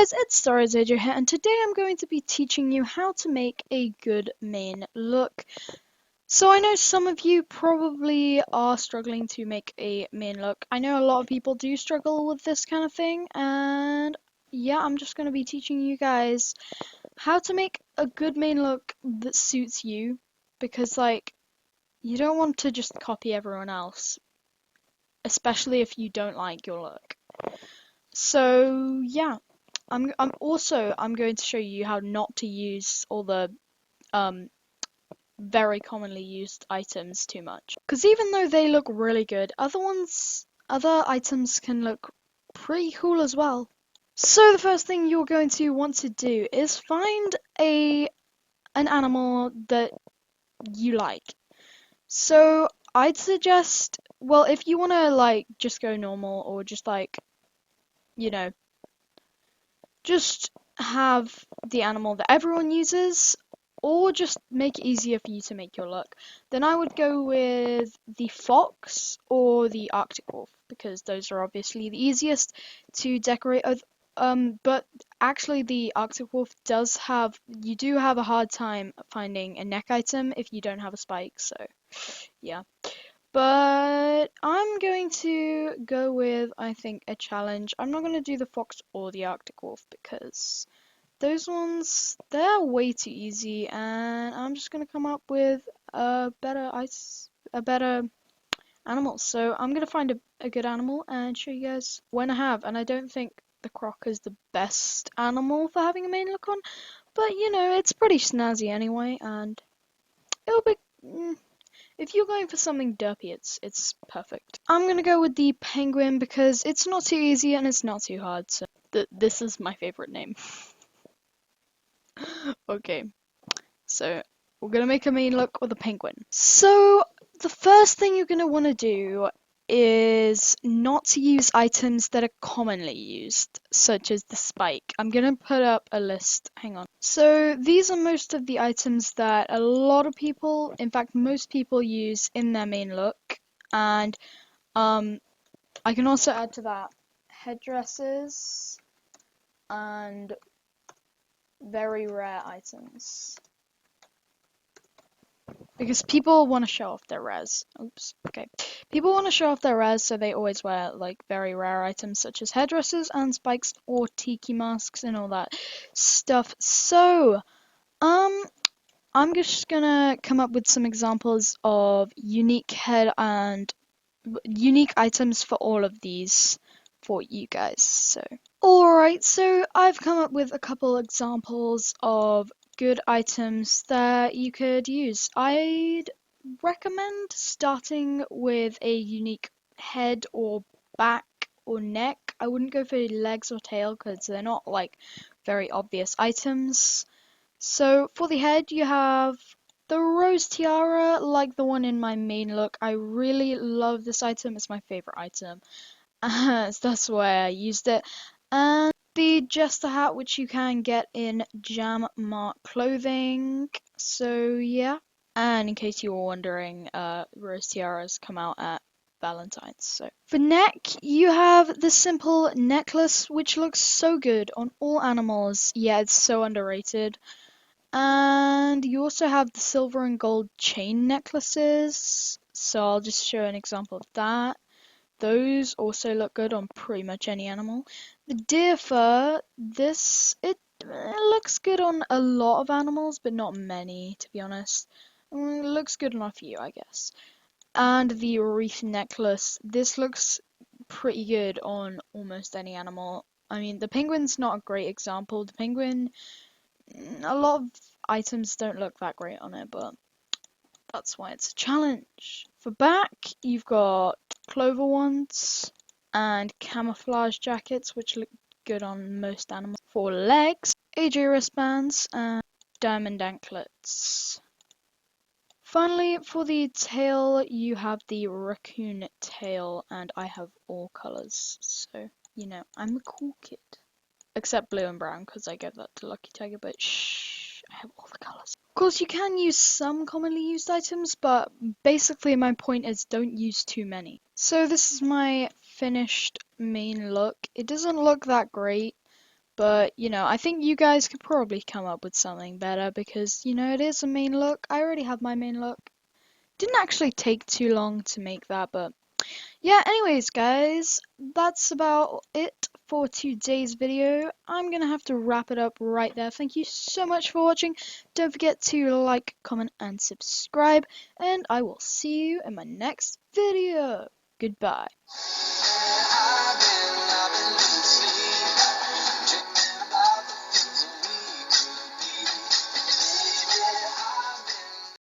guys, it's StarZager here, and today I'm going to be teaching you how to make a good main look. So I know some of you probably are struggling to make a main look. I know a lot of people do struggle with this kind of thing, and yeah, I'm just going to be teaching you guys how to make a good main look that suits you, because like, you don't want to just copy everyone else, especially if you don't like your look. So yeah. I'm going to show you how not to use all the um very commonly used items too much. Because even though they look really good, other items can look pretty cool as well. So the first thing you're going to want to do is find an animal that you like. So I'd suggest, well, if you want to like just go normal or just like, you know, just have the animal that everyone uses, or just make it easier for you to make your look, then I would go with the fox or the Arctic wolf, because those are obviously the easiest to decorate. But actually the Arctic wolf you do have a hard time finding a neck item if you don't have a spike, so yeah. But I'm going to go with, I think, a challenge. I'm not going to do the fox or the Arctic wolf because those ones, they're way too easy, and I'm just going to come up with a better animal. So I'm going to find a good animal and show you guys when I have. And I don't think the croc is the best animal for having a main look on, but you know, it's pretty snazzy anyway, and it'll be... if you're going for something derpy, it's perfect. I'm gonna go with the penguin because it's not too easy and it's not too hard, so this is my favorite name. Okay, so we're gonna make a main look with a penguin. So the first thing you're gonna want to do is not to use items that are commonly used, such as the spike. I'm gonna put up a list, hang on. So these are most of the items that a lot of people, in fact most people, use in their main look, and I can also add to that headdresses and very rare items. Because people want to show off their res. Oops, okay. People want to show off their res, so they always wear like very rare items such as headdresses and spikes or tiki masks and all that stuff. So, I'm just gonna come up with some examples of unique items for all of these for you guys. So, alright, so I've come up with a couple examples of good items that you could use. I'd recommend starting with a unique head or back or neck. I wouldn't go for legs or tail because they're not like very obvious items. So for the head you have the rose tiara, like the one in my main look. I really love this item, it's my favorite item. So that's why I used it. And the jester hat, which you can get in Jam Mark clothing. So yeah. And in case you were wondering, rose tiaras come out at Valentine's. So for neck, you have the simple necklace, which looks so good on all animals. Yeah, it's so underrated. And you also have the silver and gold chain necklaces. So I'll just show an example of that. Those also look good on pretty much any animal. The deer fur, it looks good on a lot of animals, but not many, to be honest. It looks good on a few, I guess. And the wreath necklace, this looks pretty good on almost any animal. I mean, the penguin's not a great example. The penguin, a lot of items don't look that great on it, but that's why it's a challenge. For back, you've got clover ones and camouflage jackets, which look good on most animals. For legs, AJ wristbands and diamond anklets. Finally, for the tail, you have the raccoon tail, and I have all colours, so, you know, I'm a cool kid. Except blue and brown, because I gave that to Lucky Tiger, but shh, I have all the colours. Of course, you can use some commonly used items, but basically my point is don't use too many. So this is my finished main look. It doesn't look that great, But, I think you guys could probably come up with something better because, it is a main look. I already have my main look. Didn't actually take too long to make that, but yeah, anyways, guys, that's about it for today's video. I'm gonna have to wrap it up right there. Thank you so much for watching. Don't forget to like, comment, and subscribe, and I will see you in my next video. Goodbye.